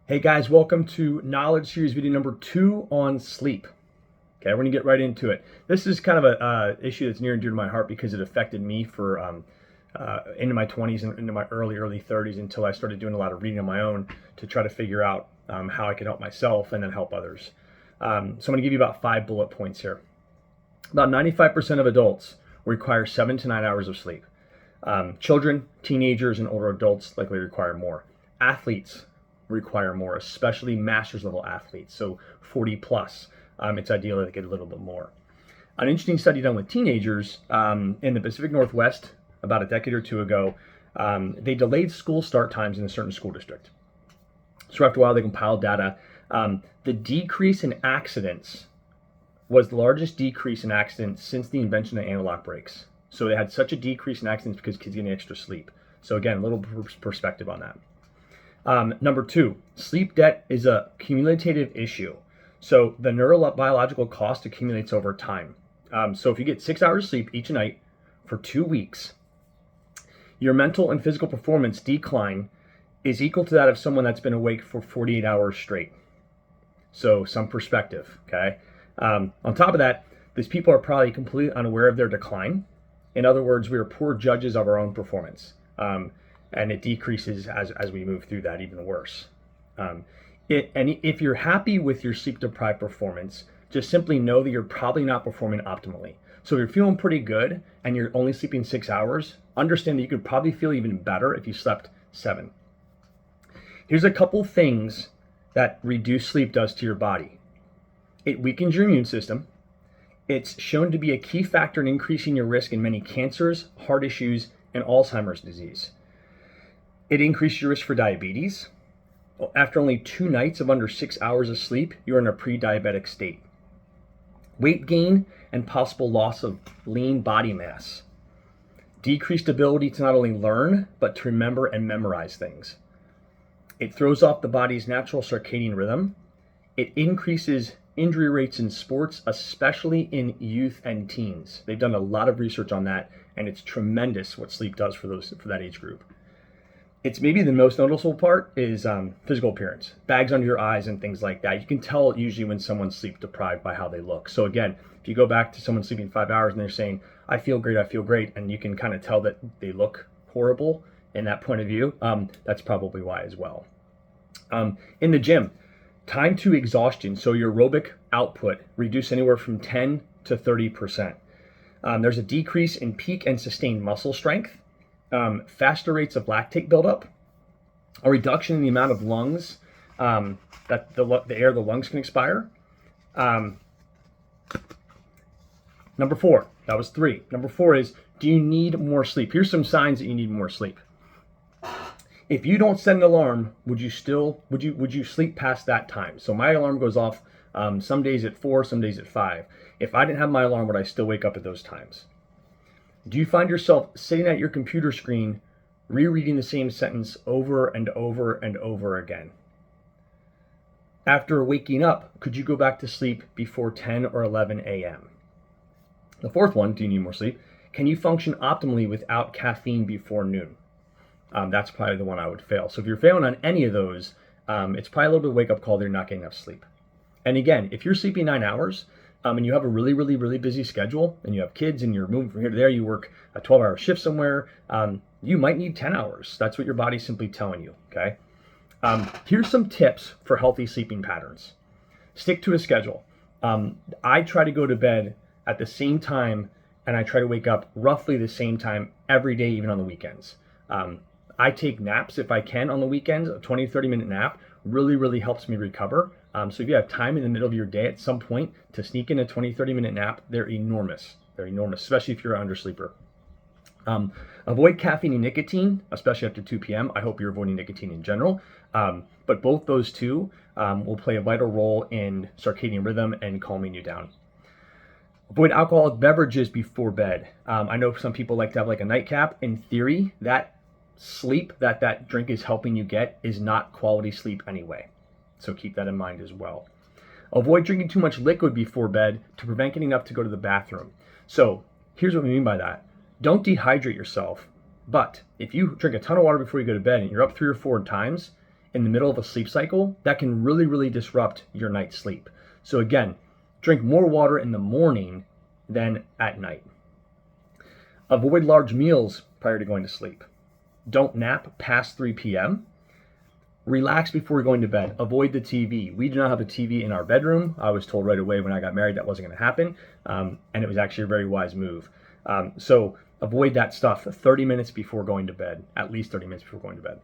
Hey guys, welcome to Knowledge Series video number 2 on sleep. Okay, we're gonna get right into it. This is kind of a issue that's near and dear to my heart because it affected me for into my 20s and into my early 30s until I started doing a lot of reading on my own to try to figure out how I could help myself and then help others. So I'm gonna give you about 5 bullet points here. About 95% of adults require 7 to 9 hours of sleep. Children, teenagers, and older adults likely require more. Athletes require more, especially master's level athletes, so 40 plus. It's ideal that they get a little bit more. An interesting study done with teenagers in the Pacific Northwest about a decade or two ago, they delayed school start times in a certain school district. So after a while, they compiled data. The decrease in accidents was the largest decrease in accidents since the invention of analog brakes. So they had such a decrease in accidents because kids getting extra sleep. So again, a little perspective on that. Number 2, sleep debt is a cumulative issue. So the neurobiological cost accumulates over time. So if you get 6 hours of sleep each night for 2 weeks, your mental and physical performance decline is equal to that of someone that's been awake for 48 hours straight. So some perspective, okay? On top of that, these people are probably completely unaware of their decline. In other words, we are poor judges of our own performance. And it decreases as we move through that, even worse. And if you're happy with your sleep deprived performance, just simply know that you're probably not performing optimally. So if you're feeling pretty good and you're only sleeping 6 hours, understand that you could probably feel even better if you slept 7. Here's a couple things that reduced sleep does to your body. It weakens your immune system. It's shown to be a key factor in increasing your risk in many cancers, heart issues, and Alzheimer's disease. It increases your risk for diabetes. After only 2 nights of under 6 hours of sleep, you're in a pre-diabetic state. Weight gain and possible loss of lean body mass. Decreased ability to not only learn, but to remember and memorize things. It throws off the body's natural circadian rhythm. It increases injury rates in sports, especially in youth and teens. They've done a lot of research on that, and it's tremendous what sleep does for that age group. It's maybe the most noticeable part is physical appearance, bags under your eyes and things like that. You can tell usually when someone's sleep deprived by how they look. So again, if you go back to someone sleeping 5 hours and they're saying, I feel great, and you can kind of tell that they look horrible in that point of view, that's probably why as well. In the gym, time to exhaustion, so your aerobic output, reduced anywhere from 10 to 30%. There's a decrease in peak and sustained muscle strength. Faster rates of lactate buildup, a reduction in the amount of lungs that the air of the lungs can expire. Number 4, that was 3. Number 4 is, do you need more sleep? Here's some signs that you need more sleep. If you don't set an alarm, would you sleep past that time? So my alarm goes off some days at 4, some days at 5. If I didn't have my alarm, would I still wake up at those times? Do you find yourself sitting at your computer screen, rereading the same sentence over and over and over again? After waking up, could you go back to sleep before 10 or 11 a.m.? The 4th one, do you need more sleep? Can you function optimally without caffeine before noon? That's probably the one I would fail. So if you're failing on any of those, it's probably a little bit of a wake-up call that you're not getting enough sleep. And again, if you're sleeping 9 hours, and you have a really busy schedule, and you have kids, and you're moving from here to there, you work a 12-hour shift somewhere, you might need 10 hours. That's what your body's simply telling you, okay? Here's some tips for healthy sleeping patterns. Stick to a schedule. I try to go to bed at the same time, and I try to wake up roughly the same time every day, even on the weekends. I take naps if I can on the weekends. A 20, 30-minute nap really helps me recover. So if you have time in the middle of your day at some point to sneak in a 20, 30-minute nap, they're enormous. They're enormous, especially if you're an undersleeper. Avoid caffeine and nicotine, especially after 2 p.m. I hope you're avoiding nicotine in general. But both those two will play a vital role in circadian rhythm and calming you down. Avoid alcoholic beverages before bed. I know some people like to have like a nightcap. In theory, that sleep that drink is helping you get is not quality sleep anyway. So keep that in mind as well. Avoid drinking too much liquid before bed to prevent getting up to go to the bathroom. So here's what we mean by that. Don't dehydrate yourself, but if you drink a ton of water before you go to bed and you're up 3 or 4 times, in the middle of a sleep cycle, that can really, really disrupt your night's sleep. So again, drink more water in the morning than at night. Avoid large meals prior to going to sleep. Don't nap past 3 p.m. Relax before going to bed. Avoid the TV. We do not have a TV in our bedroom. I was told right away when I got married that wasn't going to happen, and it was actually a very wise move. So avoid that stuff 30 minutes before going to bed, at least 30 minutes before going to bed.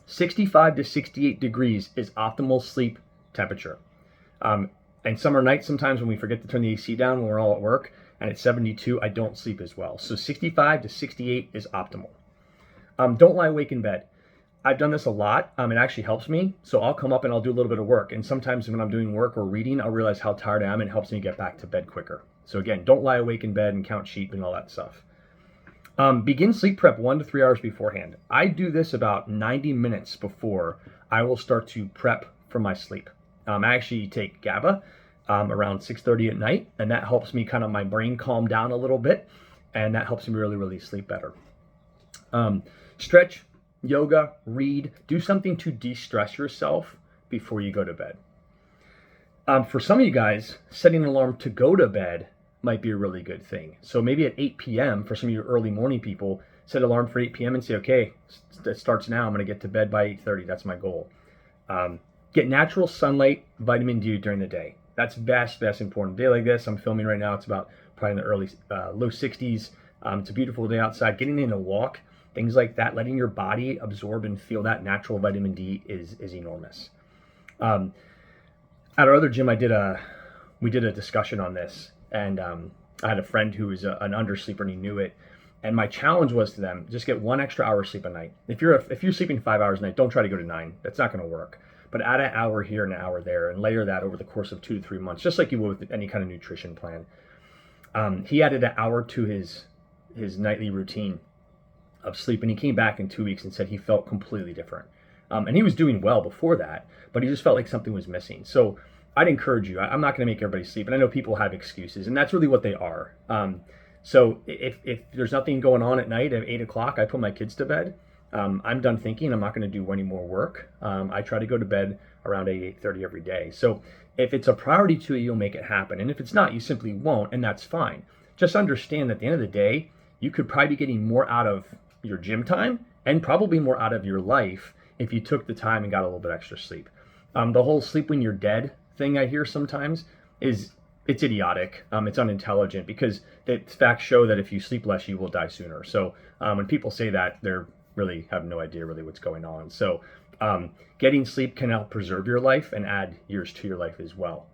65 to 68 degrees is optimal sleep temperature. And summer nights, sometimes when we forget to turn the AC down when we're all at work, and it's 72, I don't sleep as well. So 65 to 68 is optimal. Don't lie awake in bed. I've done this a lot. It actually helps me. So I'll come up and I'll do a little bit of work. And sometimes when I'm doing work or reading, I'll realize how tired I am and it helps me get back to bed quicker. So again, don't lie awake in bed and count sheep and all that stuff. Begin sleep prep 1 to 3 hours beforehand. I do this about 90 minutes before I will start to prep for my sleep. I actually take GABA around 6:30 at night, and that helps me kind of my brain calm down a little bit, and that helps me really, really sleep better. Stretch, yoga, read, do something to de-stress yourself before you go to bed. For some of you guys, setting an alarm to go to bed might be a really good thing. So maybe at 8 p.m. for some of you early morning people, set an alarm for 8 p.m. and say, okay, it starts now. I'm going to get to bed by 8:30. That's my goal. Get natural sunlight, vitamin D during the day. That's best important. A day like this, I'm filming right now. It's about probably in the early, low 60s. It's a beautiful day outside. Getting in a walk, things like that, letting your body absorb and feel that natural vitamin D is enormous. At our other gym, we did a discussion on this, and I had a friend who was an undersleeper and he knew it. And my challenge was to them, just get 1 extra hour sleep a night. If you're sleeping 5 hours a night, don't try to go to 9. That's not going to work. But add an hour here and an hour there, and layer that over the course of 2 to 3 months, just like you would with any kind of nutrition plan. He added an hour to his nightly routine of sleep, and he came back in 2 weeks and said he felt completely different. And he was doing well before that, but he just felt like something was missing. So I'd encourage you. I'm not going to make everybody sleep, and I know people have excuses, and that's really what they are. So if there's nothing going on at night at 8 o'clock, I put my kids to bed. I'm done thinking. I'm not going to do any more work. I try to go to bed around 8:30 every day. So if it's a priority to you, you'll make it happen. And if it's not, you simply won't, and that's fine. Just understand that at the end of the day, you could probably be getting more out of your gym time and probably more out of your life if you took the time and got a little bit extra sleep. The whole sleep when you're dead thing I hear sometimes it's idiotic. It's unintelligent because the facts show that if you sleep less, you will die sooner. So when people say that, they're really have no idea really what's going on. So getting sleep can help preserve your life and add years to your life as well.